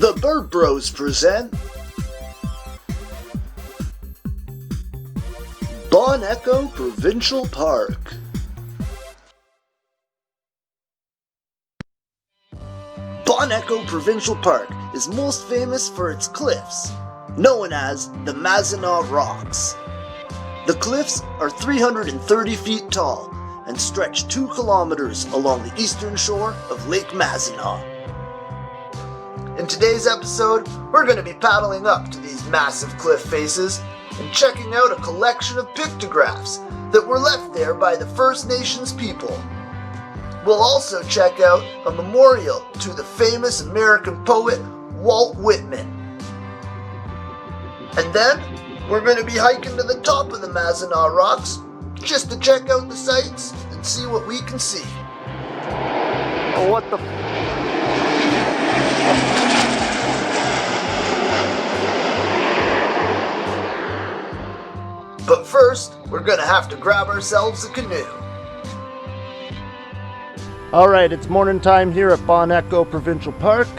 The Bird Bros present Bon Echo Provincial Park. Bon Echo Provincial Park is most famous for its cliffs, known as the Mazenod Rocks. The cliffs are 330 feet tall and stretch 2 kilometers along the eastern shore of Lake Mazenod. In today's episode, we're going to be paddling up to these massive cliff faces and checking out a collection of pictographs that were left there by the First Nations people. We'll also check out a memorial to the famous American poet Walt Whitman. And then, we're going to be hiking to the top of the Mazenod Rocks just to check out the sights and see what we can see. Oh, what the But first, we're gonna have to grab ourselves a canoe. Alright, it's morning time here at Bon Echo Provincial Park.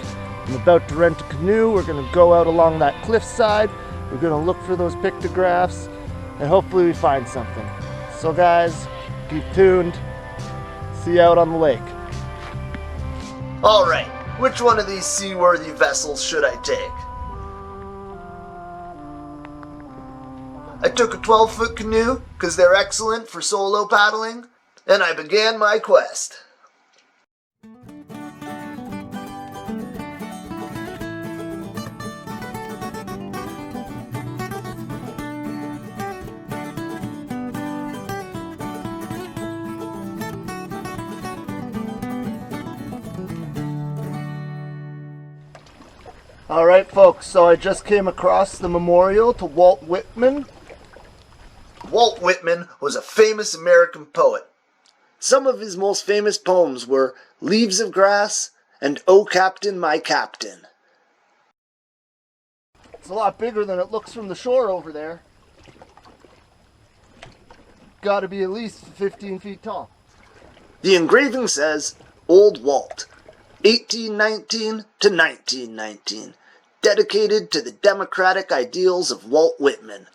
I'm about to rent a canoe. We're gonna go out along that cliffside. We're gonna look for those pictographs and hopefully we find something. So guys, keep tuned. See you out on the lake. Alright, which one of these seaworthy vessels should I take? I took a 12-foot canoe because they're excellent for solo paddling, and I began my quest. Alright folks, so I just came across the memorial to Walt Whitman. Walt Whitman was a famous American poet. Some of his most famous poems were Leaves of Grass and O Captain, My Captain. It's a lot bigger than it looks from the shore over there. Gotta be at least 15 feet tall. The engraving says, Old Walt, 1819 to 1919, dedicated to the democratic ideals of Walt Whitman.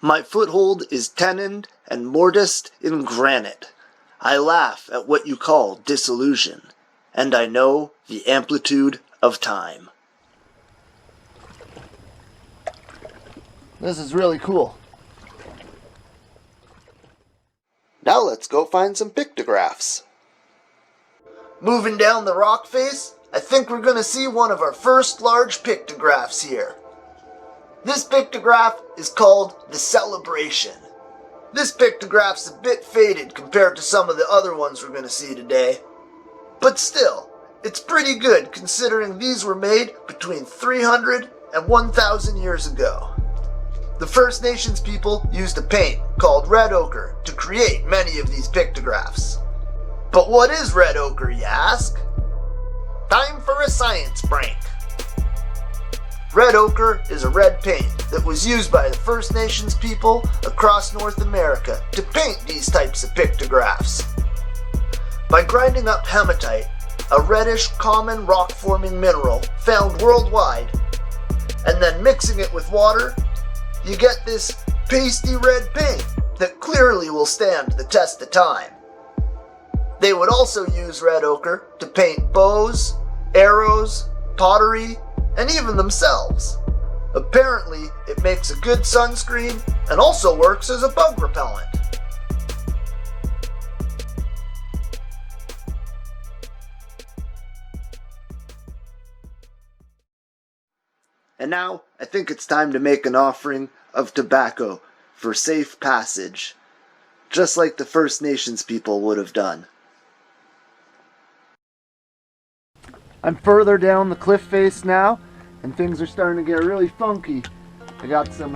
My foothold is tenoned and mortised in granite. I laugh at what you call disillusion, and I know the amplitude of time. This is really cool. Now let's go find some pictographs. Moving down the rock face, I think we're going to see one of our first large pictographs here. This pictograph is called The Celebration. This pictograph's a bit faded compared to some of the other ones we're going to see today. But still, it's pretty good considering these were made between 300 and 1,000 years ago. The First Nations people used a paint called red ochre to create many of these pictographs. But what is red ochre, you ask? Time for a science break. Red ochre is a red paint that was used by the First Nations people across North America to paint these types of pictographs. By grinding up hematite, a reddish common rock-forming mineral found worldwide, and then mixing it with water, you get this pasty red paint that clearly will stand the test of time. They would also use red ochre to paint bows, arrows, pottery, and even themselves. Apparently, it makes a good sunscreen and also works as a bug repellent. And now, I think it's time to make an offering of tobacco for safe passage, just like the First Nations people would have done. I'm further down the cliff face now, and things are starting to get really funky. I got some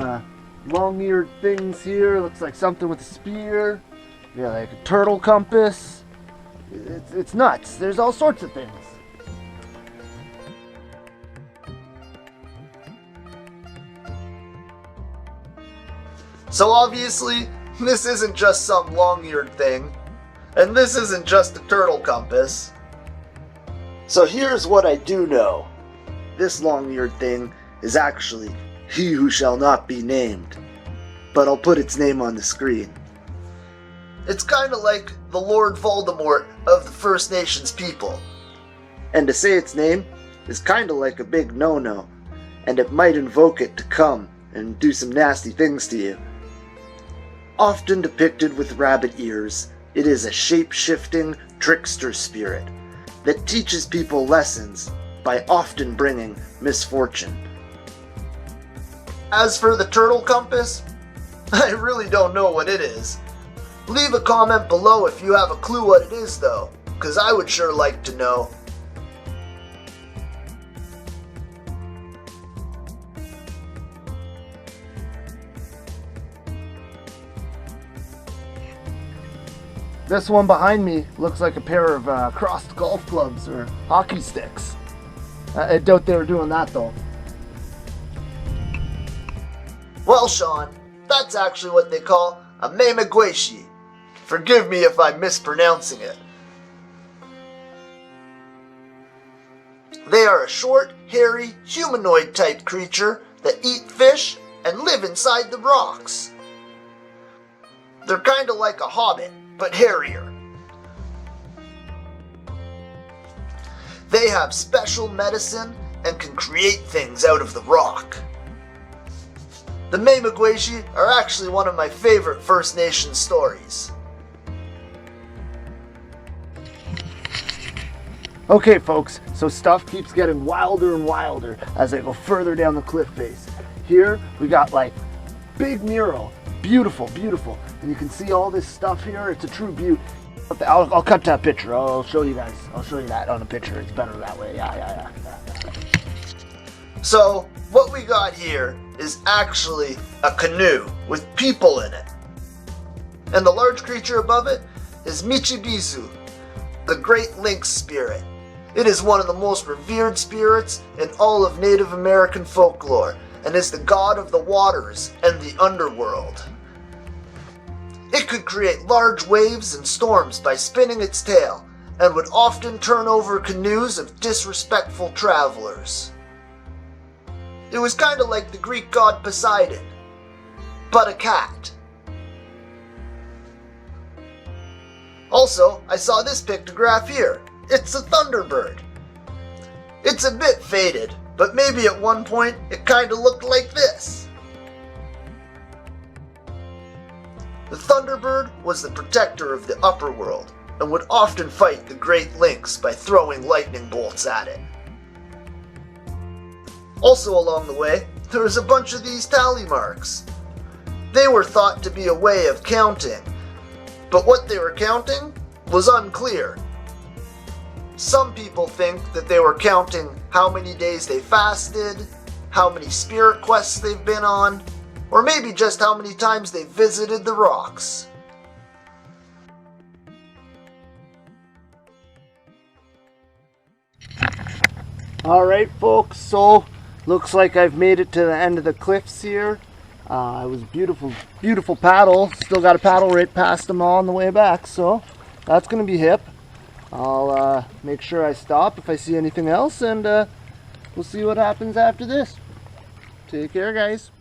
long-eared things here. Looks like something with a spear. Yeah, like a turtle compass. It's nuts. There's all sorts of things. So obviously, this isn't just some long-eared thing, and this isn't just a turtle compass. So here's what I do know. this long-eared thing is actually he who shall not be named, but I'll put its name on the screen. It's kind of like the Lord Voldemort of the First Nations people. And to say its name is kind of like a big no-no, and it might invoke it to come and do some nasty things to you. Often depicted with rabbit ears, it is a shape-shifting trickster spirit that teaches people lessons by often bringing misfortune. As for the turtle compass, I really don't know what it is. Leave a comment below if you have a clue what it is though, because I would sure like to know. This one behind me looks like a pair of crossed golf clubs or hockey sticks. I doubt they were doing that though. Well, Sean, that's actually what they call a Memegweshi. Forgive me if I'm mispronouncing it. They are a short, hairy, humanoid-type creature that eat fish and live inside the rocks. They're kinda like a hobbit, but hairier. They have special medicine and can create things out of the rock. The Memegweshi are actually one of my favorite First Nations stories. Okay folks, so stuff keeps getting wilder and wilder as I go further down the cliff face. Here we got like big mural, beautiful, beautiful. And you can see all this stuff here, it's a true beauty. I'll cut that picture, I'll show you guys. I'll show you that on a picture, it's better that way, yeah. So, what we got here is actually a canoe with people in it. And the large creature above it is Michibizu, the great Lynx spirit. It is one of the most revered spirits in all of Native American folklore and is the god of the waters and the underworld. It could create large waves and storms by spinning its tail and would often turn over canoes of disrespectful travelers. It was kind of like the Greek god Poseidon, but a cat. Also, I saw this pictograph here. It's a thunderbird. It's a bit faded, but maybe at one point it kind of looked like this. The thunderbird was the protector of the upper world and would often fight the great lynx by throwing lightning bolts at it. Also along the way, there was a bunch of these tally marks. They were thought to be a way of counting, but what they were counting was unclear. Some people think that they were counting how many days they fasted, how many spirit quests they've been on, or maybe just how many times they visited the rocks. Alright folks, so looks like I've made it to the end of the cliffs here. It was beautiful, beautiful paddle. Still got a paddle right past them all on the way back, so that's going to be hip. I'll make sure I stop if I see anything else, and we'll see what happens after this. Take care, guys.